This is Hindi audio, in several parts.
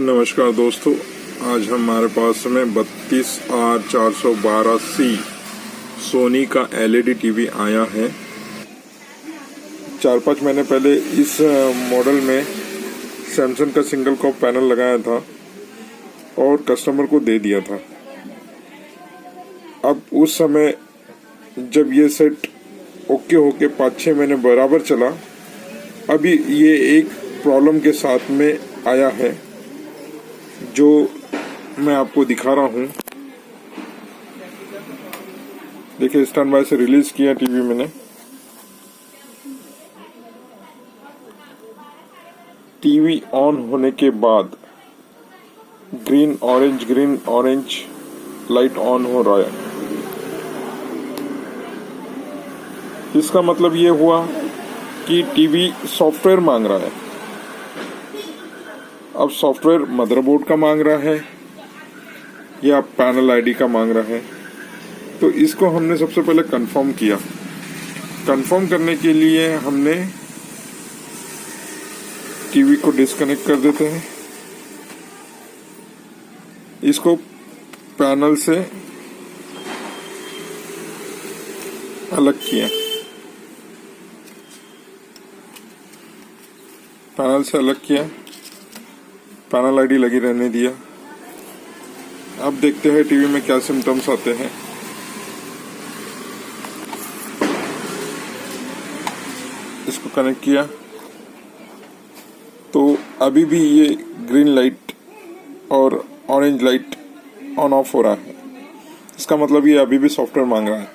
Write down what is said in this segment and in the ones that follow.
नमस्कार दोस्तों, आज हमारे पास में 32R412C सोनी का LED टीवी आया है। 4-5 महीने पहले इस मॉडल में सैमसंग का सिंगल कॉप पैनल लगाया था और कस्टमर को दे दिया था। अब उस समय जब ये सेट ओके होके 5-6 महीने बराबर चला, अभी ये एक प्रॉब्लम के साथ में आया है जो मैं आपको दिखा रहा हूँ। देखिए, स्टैंड बाय से रिलीज किया टीवी मैंने। टीवी ऑन होने के बाद ग्रीन ऑरेंज लाइट ऑन हो रहा है। इसका मतलब ये हुआ कि टीवी सॉफ्टवेयर मांग रहा है। अब सॉफ्टवेयर मदरबोर्ड का मांग रहा है या पैनल आईडी का मांग रहा है, तो इसको हमने सबसे पहले कंफर्म किया। कंफर्म करने के लिए हमने टीवी को डिस्कनेक्ट कर देते हैं, इसको पैनल से अलग किया, पैनल आईडी लगी रहने दिया। अब देखते हैं टीवी में क्या सिम्टम्स आते हैं। इसको कनेक्ट किया तो अभी भी ये ग्रीन लाइट और ऑरेंज लाइट ऑन ऑफ हो रहा है। इसका मतलब ये अभी भी सॉफ्टवेयर मांग रहा है।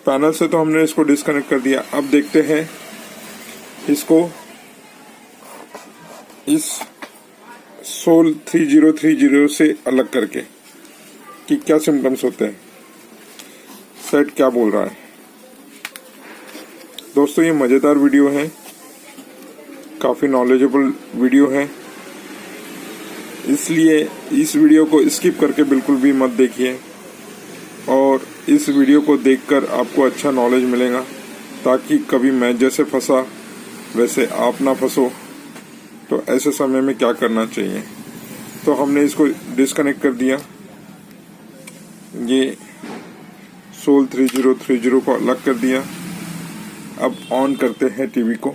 पैनल से तो हमने इसको डिस्कनेक्ट कर दिया। अब देखते हैं इसको इस सोल 3030 से अलग करके कि क्या सिम्टम्स होते हैं, सेट क्या बोल रहा है। दोस्तों, ये मजेदार वीडियो है, काफी नॉलेजेबल वीडियो है, इसलिए इस वीडियो को स्किप करके बिल्कुल भी मत देखिए और इस वीडियो को देखकर आपको अच्छा नॉलेज मिलेगा, ताकि कभी मैं जैसे फंसा वैसे आप ना फंसो। तो ऐसे समय में क्या करना चाहिए, तो हमने इसको डिस्कनेक्ट कर दिया। ये सोल 3030 को अलग कर दिया। अब ऑन करते हैं टीवी को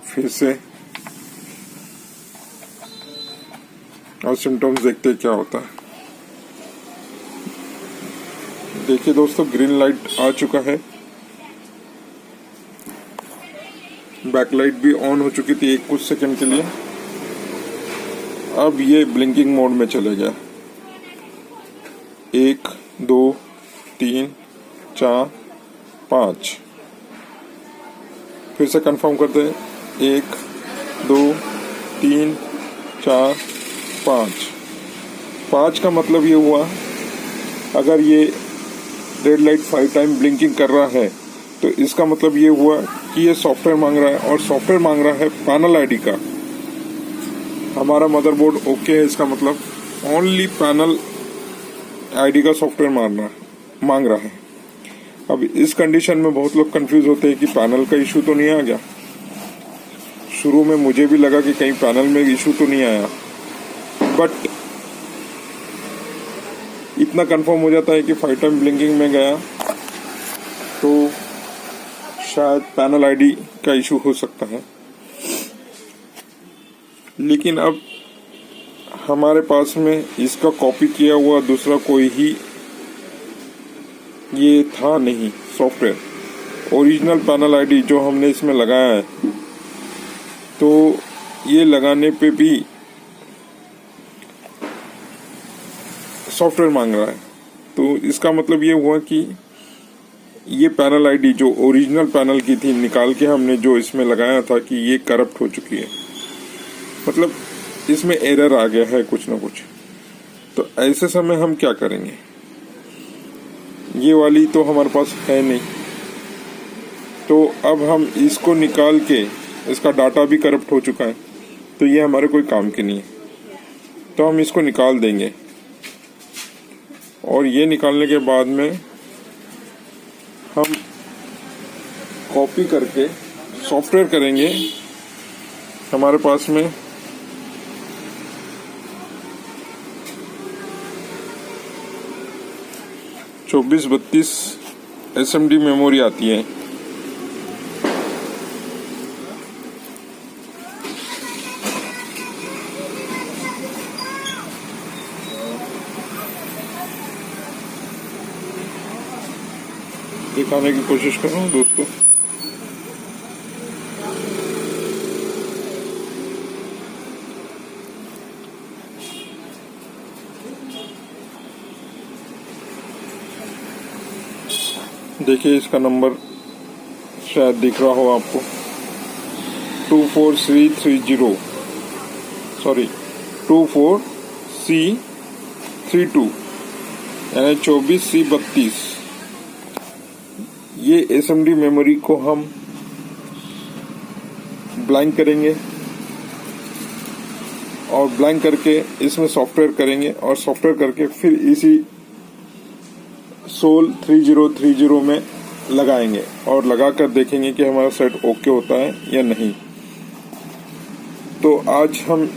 फिर से और सिम्टम्स देखते हैं क्या होता है। देखिए दोस्तों, ग्रीन लाइट आ चुका है, बैकलाइट भी ऑन हो चुकी थी कुछ सेकंड के लिए। अब ये ब्लिंकिंग मोड में चले गया। 1 2 3 4 5। फिर से कंफर्म करते हैं। 1 2 3 4 5 का मतलब ये हुआ, अगर ये रेड लाइट 5 टाइम ब्लिंकिंग कर रहा है तो इसका मतलब ये हुआ कि ये सॉफ्टवेयर मांग रहा है, और सॉफ्टवेयर मांग रहा है पैनल आईडी का। हमारा मदरबोर्ड ओके है, इसका मतलब ओनली पैनल आईडी का सॉफ्टवेयर मांग रहा है। अब इस कंडीशन में बहुत लोग कंफ्यूज होते हैं कि पैनल का इशू तो नहीं आ गया। शुरू में मुझे भी लगा कि कहीं पैनल में इशू तो नहीं आया, बट इतना कंफर्म हो जाता है कि 5 टाइम ब्लिंकिंग में गया तो शायद पैनल आईडी का इशू हो सकता है। लेकिन अब हमारे पास में इसका कॉपी किया हुआ दूसरा कोई ही ये था नहीं सॉफ्टवेयर। ओरिजिनल पैनल आईडी जो हमने इसमें लगाया है, तो ये लगाने पे भी सॉफ्टवेयर मांग रहा है। तो इसका मतलब ये हुआ कि ये पैनल आईडी जो ओरिजिनल पैनल की थी निकाल के हमने जो इसमें लगाया था, कि ये करप्ट हो चुकी है, मतलब इसमें एरर आ गया है कुछ ना कुछ। तो ऐसे समय हम क्या करेंगे, ये वाली तो हमारे पास है नहीं, तो अब हम इसको निकाल के, इसका डाटा भी करप्ट हो चुका है, तो ये हमारे कोई काम की नहीं है। तो हम इसको निकाल देंगे और ये निकालने के बाद में हम कॉपी करके सॉफ्टवेयर करेंगे। हमारे पास में 2432 SMD मेमोरी आती है। दिखाने की कोशिश कर रहा हूँ दोस्तों। देखिए इसका नंबर शायद दिख रहा हो आपको, 24330, सॉरी 24C32 यानी 24C32। ये SMD मेमोरी को हम ब्लैंक करेंगे और ब्लैंक करके इसमें सॉफ्टवेयर करेंगे और सॉफ्टवेयर करके फिर इसी सोल 3030 में लगाएंगे और लगाकर देखेंगे कि हमारा सेट ओके होता है या नहीं। तो आज हम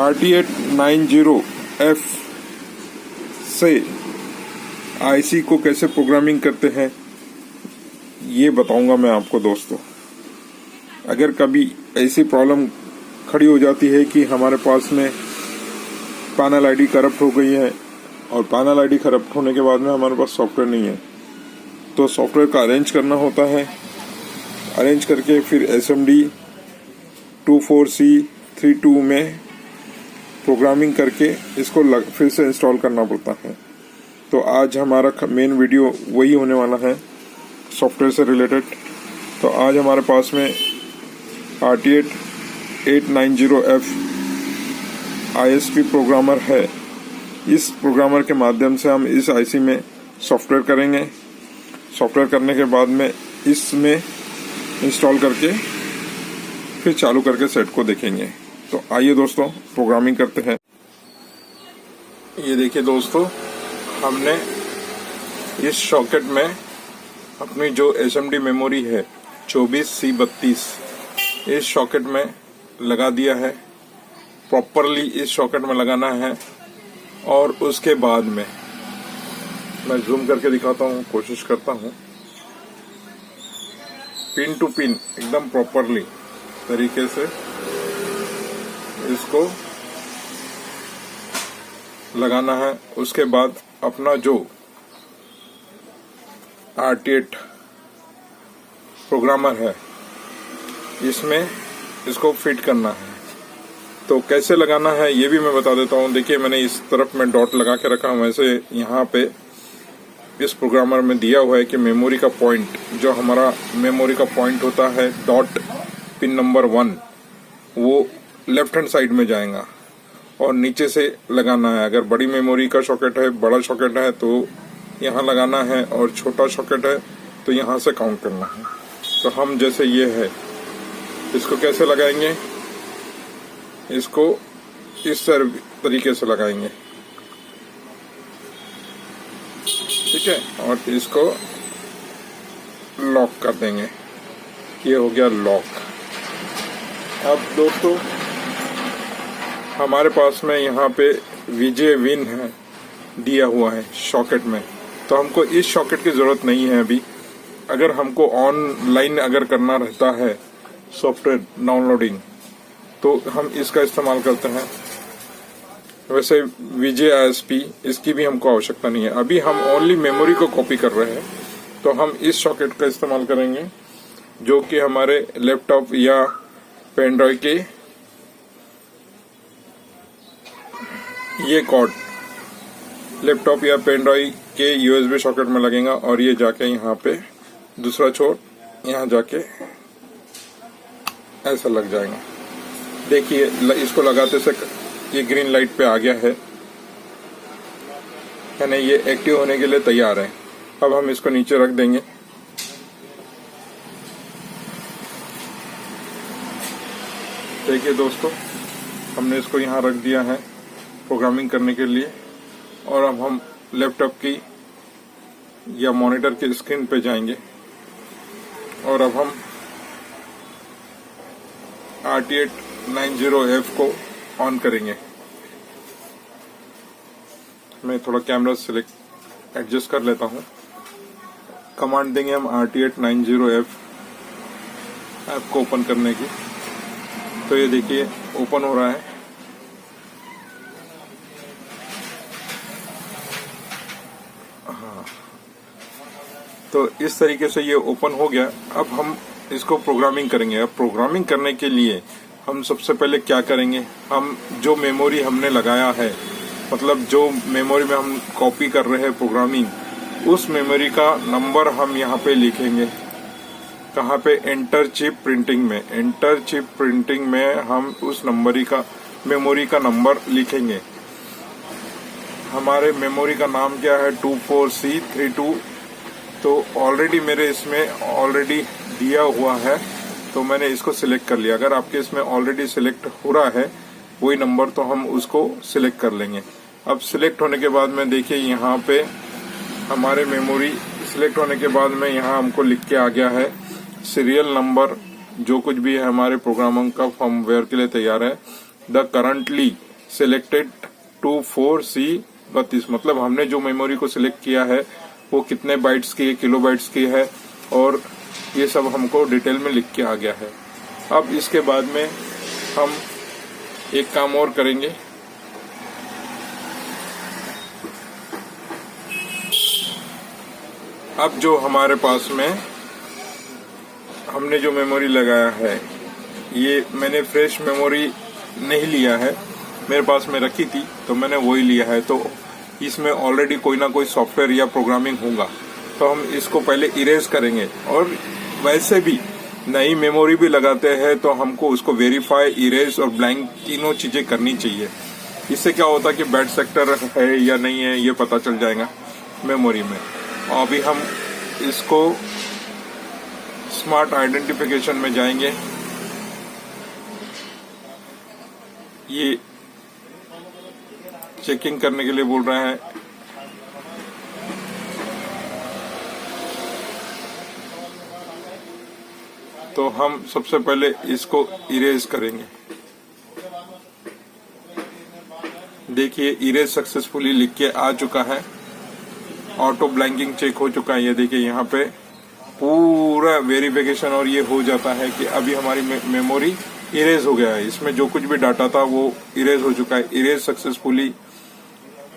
RT890F से आईसी को कैसे प्रोग्रामिंग करते हैं ये बताऊंगा मैं आपको दोस्तों। अगर कभी ऐसी प्रॉब्लम खड़ी हो जाती है कि हमारे पास में पैनल आईडी करप्ट हो गई है और पैनल आईडी करप्ट होने के बाद में हमारे पास सॉफ्टवेयर नहीं है, तो सॉफ्टवेयर का अरेंज करना होता है। अरेंज करके फिर SMD 24C32 में प्रोग्रामिंग करके इसको फिर से इंस्टॉल करना पड़ता है। तो आज हमारा मेन वीडियो वही होने वाला है, सॉफ्टवेयर से रिलेटेड। तो आज हमारे पास में RT890F ISP प्रोग्रामर है। इस प्रोग्रामर के माध्यम से हम इस आईसी में सॉफ्टवेयर करेंगे। सॉफ्टवेयर करने के बाद में इसमें इंस्टॉल करके फिर चालू करके सेट को देखेंगे। तो आइए दोस्तों प्रोग्रामिंग करते हैं। ये देखिए दोस्तों, हमने इस सॉकेट में अपनी जो SMD मेमोरी है 24C32 इस सॉकेट में लगा दिया है। प्रॉपरली इस सॉकेट में लगाना है और उसके बाद में मैं जूम करके दिखाता हूँ, कोशिश करता हूँ। पिन टू पिन एकदम प्रॉपरली तरीके से इसको लगाना है। उसके बाद अपना जो RT8 प्रोग्रामर है इसमें इसको फिट करना है। तो कैसे लगाना है ये भी मैं बता देता हूँ। देखिए मैंने इस तरफ में डॉट लगा के रखा हूँ। वैसे यहाँ पे इस प्रोग्रामर में दिया हुआ है कि मेमोरी का पॉइंट, जो हमारा मेमोरी का पॉइंट होता है डॉट पिन नंबर 1, वो लेफ्ट हैंड साइड में जाएगा और नीचे से लगाना है। अगर बड़ी मेमोरी का सॉकेट है, बड़ा सॉकेट है तो यहाँ लगाना है और छोटा सॉकेट है तो यहाँ से काउंट करना है। तो हम जैसे ये है इसको कैसे लगाएंगे, इसको इस तरीके से लगाएंगे, ठीक है, और इसको लॉक कर देंगे। ये हो गया लॉक। अब दोस्तों हमारे पास में यहाँ पे VJ विन है दिया हुआ है सॉकेट में, तो हमको इस सॉकेट की जरूरत नहीं है अभी। अगर हमको ऑनलाइन अगर करना रहता है सॉफ्टवेयर डाउनलोडिंग तो हम इसका इस्तेमाल करते हैं। वैसे VJ ISP इसकी भी हमको आवश्यकता नहीं है। अभी हम ओनली मेमोरी को कॉपी कर रहे हैं, तो हम इस सॉकेट का इस्तेमाल करेंगे जो कि हमारे लैपटॉप या पेन ड्राइव के ये कॉर्ड लैपटॉप या पेन ड्राइव के USB सॉकेट में लगेगा और ये जाके यहाँ पे दूसरा छोर यहाँ जाके ऐसा लग जाएगा। देखिए इसको लगाते से ये ग्रीन लाइट पे आ गया है, यानी ये एक्टिव होने के लिए तैयार है। अब हम इसको नीचे रख देंगे। देखिए दोस्तों, हमने इसको यहाँ रख दिया है प्रोग्रामिंग करने के लिए। और अब हम लैपटॉप की या मॉनिटर की स्क्रीन पे जाएंगे और अब हम RT890F को ऑन करेंगे। मैं थोड़ा कैमरा सिलेक्ट एडजस्ट कर लेता हूँ। कमांड देंगे हम RT890F ऐप को ओपन करने की। तो ये देखिए ओपन हो रहा है। हाँ, तो इस तरीके से ये ओपन हो गया। अब हम इसको प्रोग्रामिंग करेंगे। अब प्रोग्रामिंग करने के लिए हम सबसे पहले क्या करेंगे, हम जो मेमोरी हमने लगाया है, मतलब जो मेमोरी में हम कॉपी कर रहे हैं प्रोग्रामिंग, उस मेमोरी का नंबर हम यहाँ पे लिखेंगे। कहाँ पे? एंटर चिप प्रिंटिंग में। एंटर चिप प्रिंटिंग में हम उस मेमोरी का नंबर लिखेंगे। हमारे मेमोरी का नाम क्या है? 24C32। तो ऑलरेडी मेरे इसमें ऑलरेडी दिया हुआ है, तो मैंने इसको सिलेक्ट कर लिया। अगर आपके इसमें ऑलरेडी सिलेक्ट हो रहा है वही नंबर, तो हम उसको सिलेक्ट कर लेंगे। अब सिलेक्ट होने के बाद में देखिए यहाँ पे हमारे मेमोरी सिलेक्ट होने के बाद में यहाँ हमको लिख के आ गया है सीरियल नंबर, जो कुछ भी है हमारे प्रोग्रामिंग का फर्मवेयर के लिए तैयार है। द करंटली सिलेक्टेड 24C32, मतलब हमने जो मेमोरी को सिलेक्ट किया है वो कितने बाइट्स की है, किलोबाइट्स की है, और ये सब हमको डिटेल में लिख के आ गया है। अब इसके बाद में हम एक काम और करेंगे। अब जो हमारे पास में हमने जो मेमोरी लगाया है, ये मैंने फ्रेश मेमोरी नहीं लिया है, मेरे पास में रखी थी तो मैंने वही लिया है। तो इसमें ऑलरेडी कोई ना कोई सॉफ्टवेयर या प्रोग्रामिंग होगा, तो हम इसको पहले इरेज करेंगे। और वैसे भी नई मेमोरी भी लगाते हैं तो हमको उसको वेरीफाई, इरेज और ब्लैंक तीनों चीजें करनी चाहिए। इससे क्या होता है कि बैड सेक्टर है या नहीं है ये पता चल जाएगा मेमोरी में। और अभी हम इसको स्मार्ट आइडेंटिफिकेशन में जाएंगे। ये चेकिंग करने के लिए बोल रहा है। तो हम सबसे पहले इसको इरेज करेंगे। देखिए इरेज सक्सेसफुली लिख के आ चुका है, ऑटो ब्लैंकिंग चेक हो चुका है। ये देखिए यहाँ पे पूरा वेरिफिकेशन और ये हो जाता है कि अभी हमारी मेमोरी इरेज हो गया है। इसमें जो कुछ भी डाटा था वो इरेज हो चुका है। इरेज सक्सेसफुली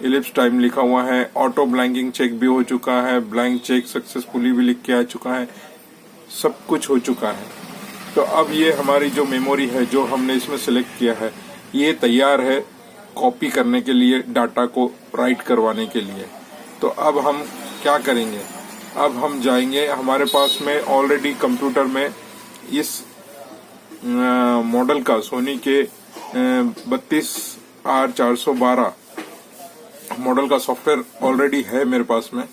इलिप्स टाइम लिखा हुआ है, ऑटो ब्लैंकिंग चेक भी हो चुका है, ब्लैंक चेक सक्सेसफुली भी लिख के आ चुका है, सब कुछ हो चुका है। तो अब ये हमारी जो मेमोरी है जो हमने इसमें सिलेक्ट किया है, ये तैयार है कॉपी करने के लिए, डाटा को राइट करवाने के लिए। तो अब हम क्या करेंगे, अब हम जाएंगे, हमारे पास में ऑलरेडी कंप्यूटर में इस मॉडल का सोनी के 32R412 मॉडल का सॉफ्टवेयर ऑलरेडी है मेरे पास में,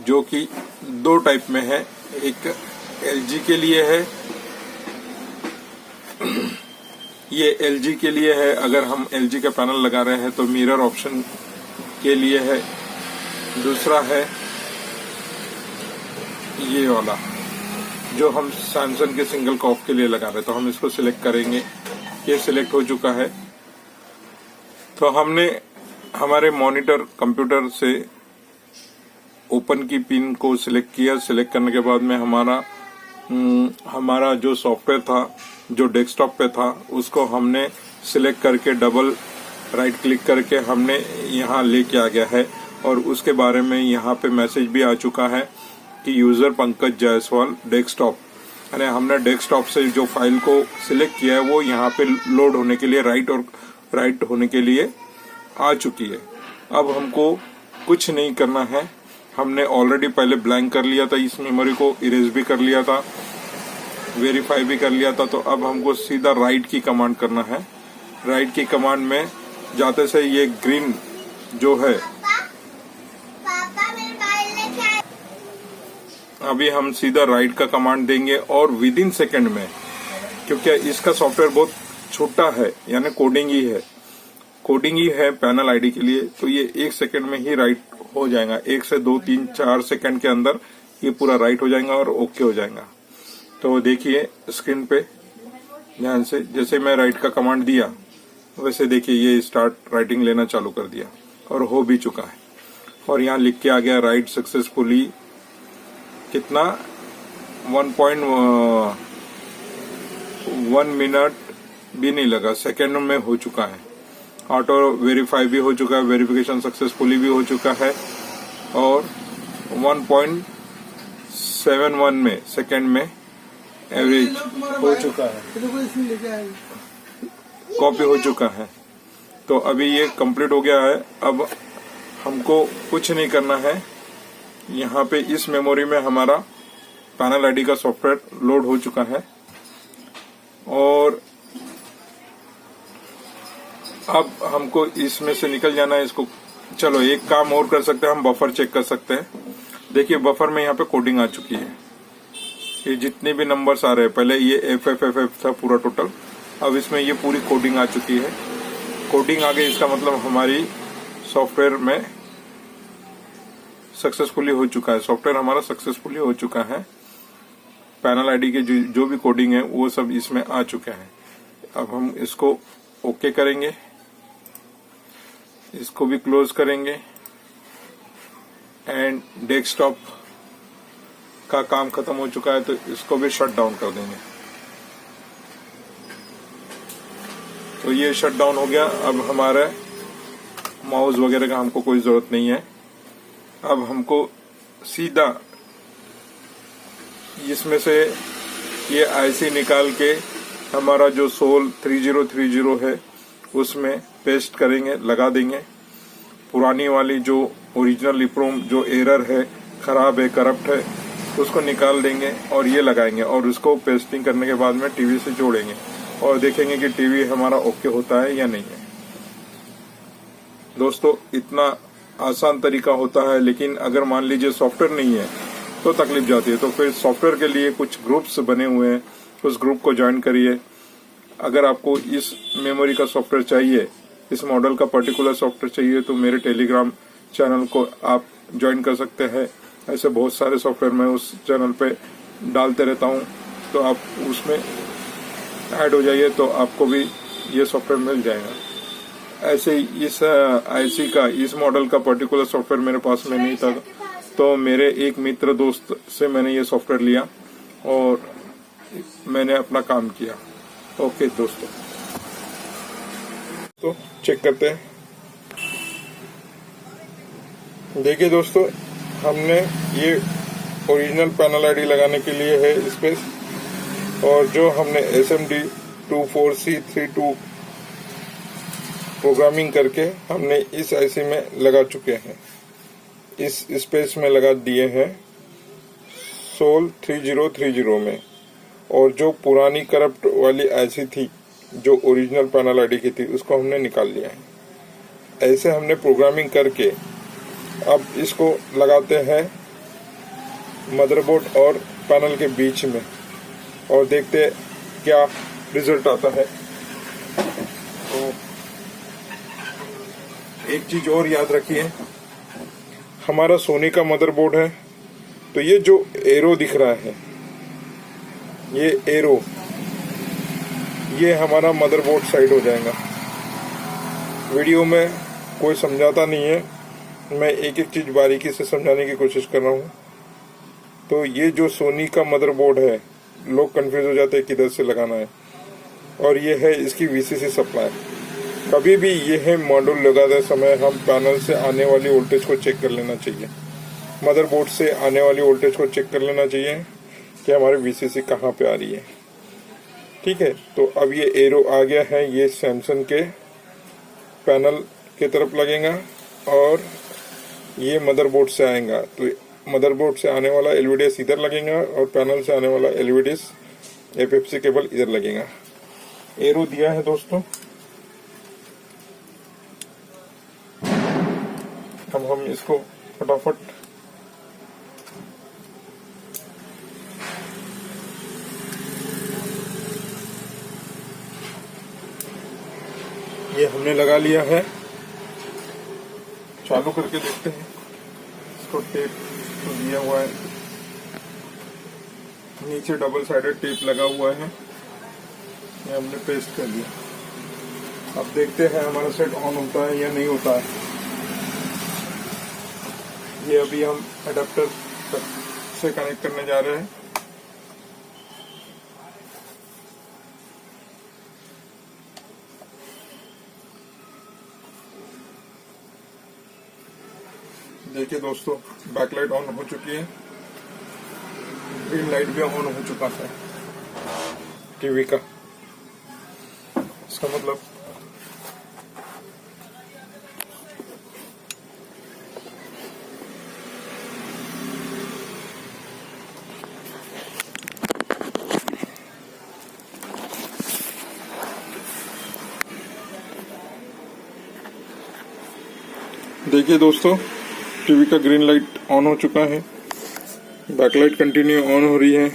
जो कि दो टाइप में है। एक LG के लिए है, ये LG के लिए है। अगर हम LG का पैनल लगा रहे हैं तो मिरर ऑप्शन के लिए है। दूसरा है ये वाला जो हम सैमसंग के सिंगल कॉफ के लिए लगा रहे हैं। तो हम इसको सिलेक्ट करेंगे। ये सिलेक्ट हो चुका है। तो हमने हमारे मॉनिटर कंप्यूटर से ओपन की पिन को सिलेक्ट किया। सिलेक्ट करने के बाद में हमारा जो सॉफ्टवेयर था जो डेस्कटॉप पे था उसको हमने सिलेक्ट करके डबल राइट क्लिक करके हमने यहाँ लेके आ गया है। और उसके बारे में यहाँ पे मैसेज भी आ चुका है कि यूजर पंकज जायसवाल डेस्कटॉप, यानी हमने डेस्कटॉप से जो फाइल को सिलेक्ट किया है वो यहाँ पे लोड होने के लिए राइट होने के लिए आ चुकी है। अब हमको कुछ नहीं करना है। हमने ऑलरेडी पहले ब्लैंक कर लिया था, इस मेमोरी को इरेज भी कर लिया था, वेरीफाई भी कर लिया था। तो अब हमको सीधा राइट की कमांड करना है। राइट की कमांड में जाते से ये ग्रीन जो है, अभी हम सीधा राइट का कमांड देंगे और विद इन सेकेंड में, क्योंकि इसका सॉफ्टवेयर बहुत छोटा है, यानी कोडिंग ही है पैनल आईडी के लिए, तो ये 1 सेकेंड में ही राइट हो जाएगा। 1 से 2, 3, 4 सेकेंड के अंदर ये पूरा राइट हो जाएगा और ओके हो जाएगा। तो देखिए स्क्रीन पे ध्यान से, जैसे मैं राइट का कमांड दिया, वैसे देखिए ये स्टार्ट राइटिंग लेना चालू कर दिया और हो भी चुका है। और यहाँ लिख के आ गया राइट सक्सेसफुली, कितना 1.1 मिनट भी नहीं लगा, सेकेंड में हो चुका है। ऑटो वेरीफाई भी हो चुका है, वेरिफिकेशन सक्सेसफुली भी हो चुका है और 1.71 में सेकेंड में एवरेज हो चुका है, कॉपी हो चुका है। तो अभी ये कंप्लीट हो गया है। अब हमको कुछ नहीं करना है, यहाँ पे इस मेमोरी में हमारा पैनल आईडी का सॉफ्टवेयर लोड हो चुका है और अब हमको इसमें से निकल जाना है। इसको चलो एक काम और कर सकते हैं, हम बफर चेक कर सकते हैं। देखिए बफर में यहाँ पे कोडिंग आ चुकी है, ये जितने भी नंबर्स आ रहे हैं, पहले ये FFFF था पूरा टोटल, अब इसमें ये पूरी कोडिंग आ चुकी है। कोडिंग आ गई, इसका मतलब हमारी सॉफ्टवेयर में सक्सेसफुली हो चुका है, सॉफ्टवेयर हमारा सक्सेसफुली हो चुका है। पैनल आईडी के जो भी कोडिंग है वो सब इसमें आ चुके हैं। अब हम इसको ओके करेंगे, इसको भी क्लोज करेंगे एंड डेस्कटॉप का काम खत्म हो चुका है तो इसको भी शट डाउन कर देंगे। तो ये शट डाउन हो गया। अब हमारे माउस वगैरह का हमको कोई जरूरत नहीं है। अब हमको सीधा इसमें से ये आईसी निकाल के हमारा जो सोल 3030 है उसमें पेस्ट करेंगे, लगा देंगे। पुरानी वाली जो ओरिजिनल इप्रोम जो एरर है, खराब है, करप्ट है, उसको निकाल देंगे और ये लगाएंगे और उसको पेस्टिंग करने के बाद में टीवी से जोड़ेंगे और देखेंगे कि टीवी हमारा ओके होता है या नहीं है। दोस्तों इतना आसान तरीका होता है, लेकिन अगर मान लीजिए सॉफ्टवेयर नहीं है तो तकलीफ जाती है। तो फिर सॉफ्टवेयर के लिए कुछ ग्रुप्स बने हुए हैं, उस ग्रुप को ज्वाइन करिए। अगर आपको इस मेमोरी का सॉफ्टवेयर चाहिए, इस मॉडल का पर्टिकुलर सॉफ्टवेयर चाहिए, तो मेरे टेलीग्राम चैनल को आप ज्वाइन कर सकते हैं। ऐसे बहुत सारे सॉफ्टवेयर मैं उस चैनल पे डालते रहता हूँ, तो आप उसमें ऐड हो जाइए तो आपको भी ये सॉफ्टवेयर मिल जाएगा। ऐसे ही इस आईसी का, इस मॉडल का पर्टिकुलर सॉफ्टवेयर मेरे पास में नहीं था, तो मेरे एक मित्र दोस्त से मैंने ये सॉफ्टवेयर लिया और मैंने अपना काम किया। ओके दोस्तों, तो चेक करते हैं। देखिए दोस्तों, हमने ये ओरिजिनल पैनल आईडी लगाने के लिए है स्पेस, और जो हमने SMD24C32 प्रोग्रामिंग करके हमने इस आईसी में लगा चुके हैं, इस स्पेस में लगा दिए हैं सोल 3030 में। और जो पुरानी करप्ट वाली आईसी थी, जो ओरिजिनल पैनल आईडी की थी, उसको हमने निकाल लिया है। ऐसे हमने प्रोग्रामिंग करके अब इसको लगाते हैं मदरबोर्ड और पैनल के बीच में और देखते हैं क्या रिजल्ट आता है। तो एक चीज और याद रखिए, हमारा सोनी का मदरबोर्ड है, तो ये जो एरो दिख रहा है, ये एरो, ये हमारा मदरबोर्ड साइड हो जाएगा। वीडियो में कोई समझाता नहीं है, मैं एक एक चीज बारीकी से समझाने की कोशिश कर रहा हूँ। तो ये जो सोनी का मदरबोर्ड है, लोग कंफ्यूज हो जाते हैं किधर से लगाना है, और ये है इसकी VCC सप्लाई। कभी भी ये है मॉड्यूल लगाते समय हम पैनल से आने वाली वोल्टेज को चेक कर लेना चाहिए, मदरबोर्ड से आने वाली वोल्टेज को चेक कर लेना चाहिए कि हमारी VCC कहाँ पे आ रही है। ठीक है, तो अब ये एरो आ गया है, ये सैमसंग के पैनल की तरफ लगेगा और ये मदरबोर्ड से आएगा। तो मदरबोर्ड से आने वाला LVDS इधर लगेगा और पैनल से आने वाला LVDS FFC केबल इधर लगेगा। एरो दिया है दोस्तों। अब हम इसको फटाफट ये हमने लगा लिया है, चालू करके देखते हैं। इसको टेप तो दिया हुआ है, नीचे डबल साइडेड टेप लगा हुआ है, ये हमने पेस्ट कर दिया। अब देखते हैं हमारा सेट ऑन होता है या नहीं होता है। ये अभी हम अडेप्टर से कनेक्ट करने जा रहे हैं। देखिए दोस्तों, बैकलाइट ऑन हो चुकी है, ग्रीन लाइट भी ऑन हो चुका है टीवी का। इसका मतलब देखिए दोस्तों, टीवी का ग्रीन लाइट ऑन हो चुका है, बैकलाइट कंटिन्यू ऑन हो रही है।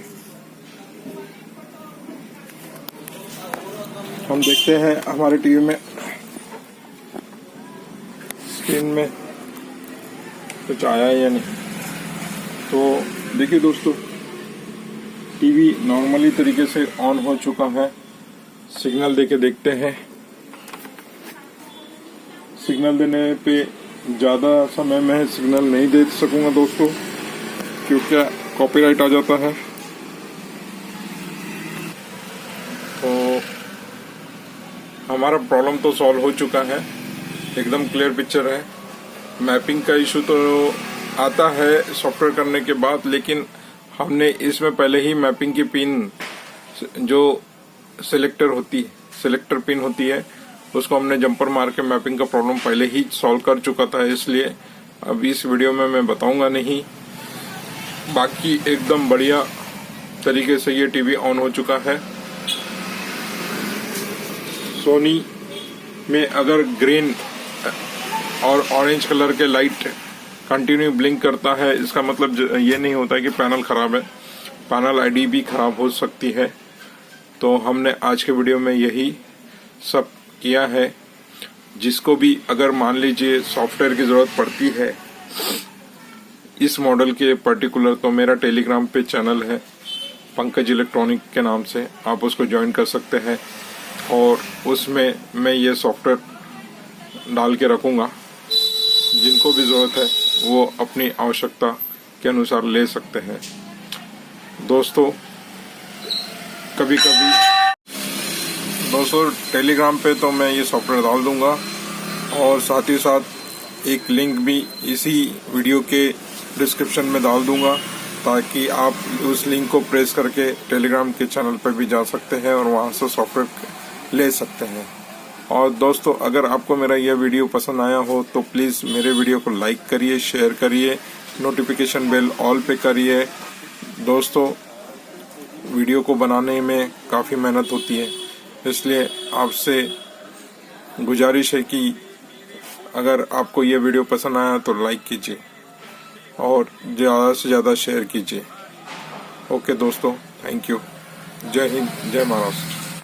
हम देखते हैं हमारे टीवी में स्क्रीन में कुछ आया है या नहीं। तो देखिए दोस्तों, टीवी नॉर्मली तरीके से ऑन हो चुका है। सिग्नल देके देखते हैं। सिग्नल देने पे ज़्यादा समय में सिग्नल नहीं दे सकूंगा दोस्तों, क्योंकि कॉपीराइट आ जाता है। तो हमारा प्रॉब्लम तो सॉल्व हो चुका है, एकदम क्लियर पिक्चर है। मैपिंग का इशू तो आता है सॉफ्टवेयर करने के बाद, लेकिन हमने इसमें पहले ही मैपिंग की पिन जो सिलेक्टर पिन होती है, उसको हमने जंपर मार के मैपिंग का प्रॉब्लम पहले ही सॉल्व कर चुका था, इसलिए अब इस वीडियो में मैं बताऊंगा नहीं। बाकी एकदम बढ़िया तरीके से ये टीवी ऑन हो चुका है। सोनी में अगर ग्रीन और ऑरेंज कलर के लाइट कंटिन्यू ब्लिंक करता है, इसका मतलब ये नहीं होता कि पैनल खराब है, पैनल आईडी भी खराब हो सकती है। तो हमने आज के वीडियो में यही सब किया है। जिसको भी अगर मान लीजिए सॉफ्टवेयर की जरूरत पड़ती है इस मॉडल के पर्टिकुलर, तो मेरा टेलीग्राम पे चैनल है पंकज इलेक्ट्रॉनिक के नाम से, आप उसको ज्वाइन कर सकते हैं और उसमें मैं ये सॉफ्टवेयर डाल के रखूंगा। जिनको भी जरूरत है वो अपनी आवश्यकता के अनुसार ले सकते हैं। दोस्तों टेलीग्राम पे तो मैं ये सॉफ्टवेयर डाल दूंगा और साथ ही साथ एक लिंक भी इसी वीडियो के डिस्क्रिप्शन में डाल दूंगा, ताकि आप उस लिंक को प्रेस करके टेलीग्राम के चैनल पर भी जा सकते हैं और वहां से सॉफ्टवेयर ले सकते हैं। और दोस्तों, अगर आपको मेरा यह वीडियो पसंद आया हो तो प्लीज़ मेरे वीडियो को लाइक करिए, शेयर करिए, नोटिफिकेशन बेल ऑल पे करिए। दोस्तों, वीडियो को बनाने में काफ़ी मेहनत होती है, इसलिए आपसे गुजारिश है कि अगर आपको यह वीडियो पसंद आया तो लाइक कीजिए और ज़्यादा से ज़्यादा शेयर कीजिए। ओके दोस्तों, थैंक यू। जय हिंद, जय महाराष्ट्र।